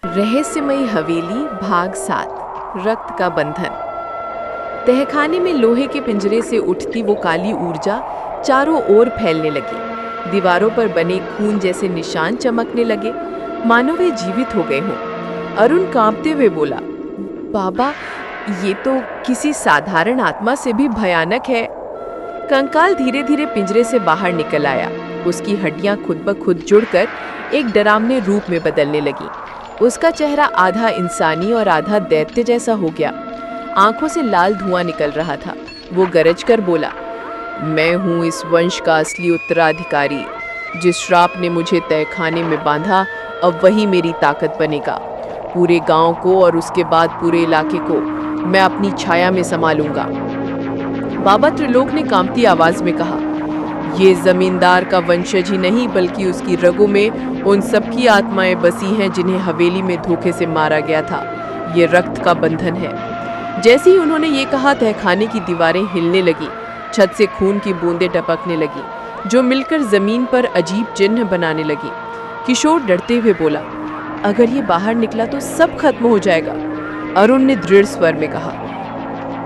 रहस्यमयी हवेली भाग 7 रक्त का बंधन। तहखाने में लोहे के पिंजरे से उठती वो काली ऊर्जा चारों ओर फैलने लगी। दीवारों पर बने खून जैसे निशान चमकने लगे, मानो वे जीवित हो गए हों। अरुण कांपते हुए बोला, बाबा, ये तो किसी साधारण आत्मा से भी भयानक है। कंकाल धीरे धीरे पिंजरे से बाहर निकल आया। उसकी हड्डियां खुद ब खुद जुड़कर एक डरावने रूप में बदलने लगी। उसका चेहरा आधा इंसानी और आधा दैत्य जैसा हो गया। आंखों से लाल धुआं निकल रहा था। वो गरज कर बोला, मैं हूँ इस वंश का असली उत्तराधिकारी। जिस श्राप ने मुझे तहखाने में बांधा, अब वही मेरी ताकत बनेगा। पूरे गांव को और उसके बाद पूरे इलाके को मैं अपनी छाया में संभालूंगा। बाबा त्रिलोक ने कांपती आवाज में कहा, ये जमींदार का वंशज ही नहीं बल्कि उसकी रगों में उन सबकी आत्माएं बसी हैं जिन्हें हवेली में धोखे से मारा गया था। ये रक्त का बंधन है। जैसे ही उन्होंने ये कहा, तहखाने की दीवारें हिलने लगी। छत से खून की बूंदें टपकने लगी, जो मिलकर जमीन पर अजीब चिन्ह बनाने लगी। किशोर डरते हुए बोला, अगर ये बाहर निकला तो सब खत्म हो जाएगा। अरुण ने दृढ़ स्वर में कहा,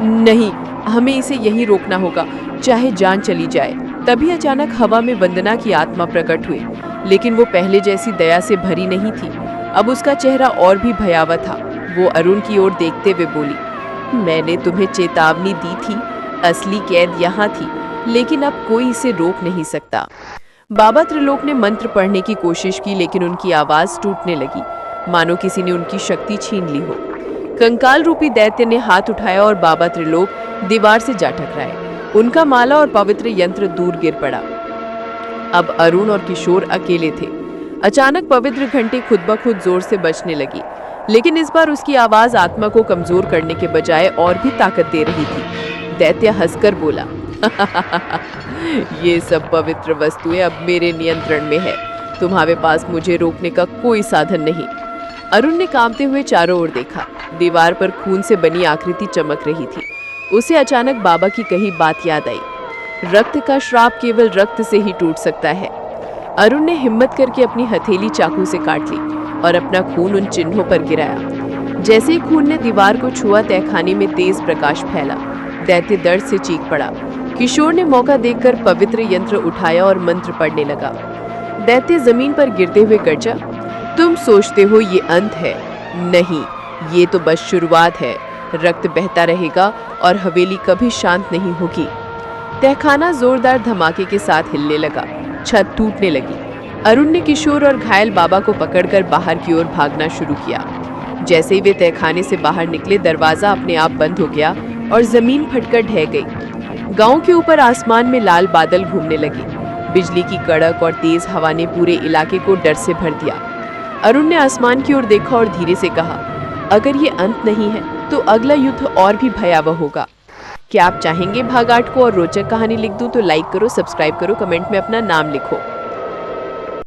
नहीं, हमें इसे यहीं रोकना होगा, चाहे जान चली जाए। तभी अचानक हवा में वंदना की आत्मा प्रकट हुई, लेकिन वो पहले जैसी दया से भरी नहीं थी। अब उसका चेहरा और भी भयावह था। वो अरुण की ओर देखते हुए बोली, मैंने तुम्हें चेतावनी दी थी। असली कैद यहाँ थी, लेकिन अब कोई इसे रोक नहीं सकता। बाबा त्रिलोक ने मंत्र पढ़ने की कोशिश की, लेकिन उनकी आवाज टूटने लगी, मानो किसी ने उनकी शक्ति छीन ली हो। कंकाल रूपी दैत्य ने हाथ उठाया और बाबा त्रिलोक दीवार से जा टकराए। उनका माला और पवित्र यंत्र दूर गिर पड़ा। अब अरुण और किशोर अकेले थे। अचानक पवित्र घंटी खुद ब खुद जोर से बजने लगी, लेकिन इस बार उसकी आवाज आत्मा को कमजोर करने के बजाय और भी ताकत दे रही थी। दैत्य हंसकर बोला, ये सब पवित्र वस्तुएं अब मेरे नियंत्रण में है। तुम्हारे पास मुझे रोकने का कोई साधन नहीं। अरुण ने कांपते हुए चारों ओर देखा। दीवार पर खून से बनी आकृति चमक रही थी। उसे अचानक बाबा की कही बात याद आई, रक्त का श्राप केवल रक्त से ही टूट सकता है। अरुण ने हिम्मत करके अपनी हथेली चाकू से काट ली और अपना खून उन चिन्हों पर गिराया। जैसे ही खून ने दीवार को छुआ, तहखाने में तेज प्रकाश फैला। दैत्य दर्द से चीख पड़ा। किशोर ने मौका देखकर पवित्र यंत्र उठाया और मंत्र पढ़ने लगा। दैत्य जमीन पर गिरते हुए गरजा, तुम सोचते हो ये अंत है? नहीं, ये तो बस शुरुआत है। रक्त बहता रहेगा और हवेली कभी शांत नहीं होगी। तहखाना जोरदार धमाके के साथ हिलने लगा। छत टूटने लगी। अरुण ने किशोर और घायल बाबा को पकड़कर बाहर की ओर भागना शुरू किया। जैसे ही वे तहखाने से बाहर निकले, दरवाजा अपने आप बंद हो गया और जमीन फटकर ढह गई। गांव के ऊपर आसमान में लाल बादल घूमने लगे। बिजली की कड़क और तेज हवा ने पूरे इलाके को डर से भर दिया। अरुण ने आसमान की ओर देखा और धीरे से कहा, अगर ये अंत नहीं है तो अगला युद्ध और भी भयावह होगा। क्या आप चाहेंगे भाग 8 को और रोचक कहानी लिख दूं तो लाइक करो, सब्सक्राइब करो, कमेंट में अपना नाम लिखो।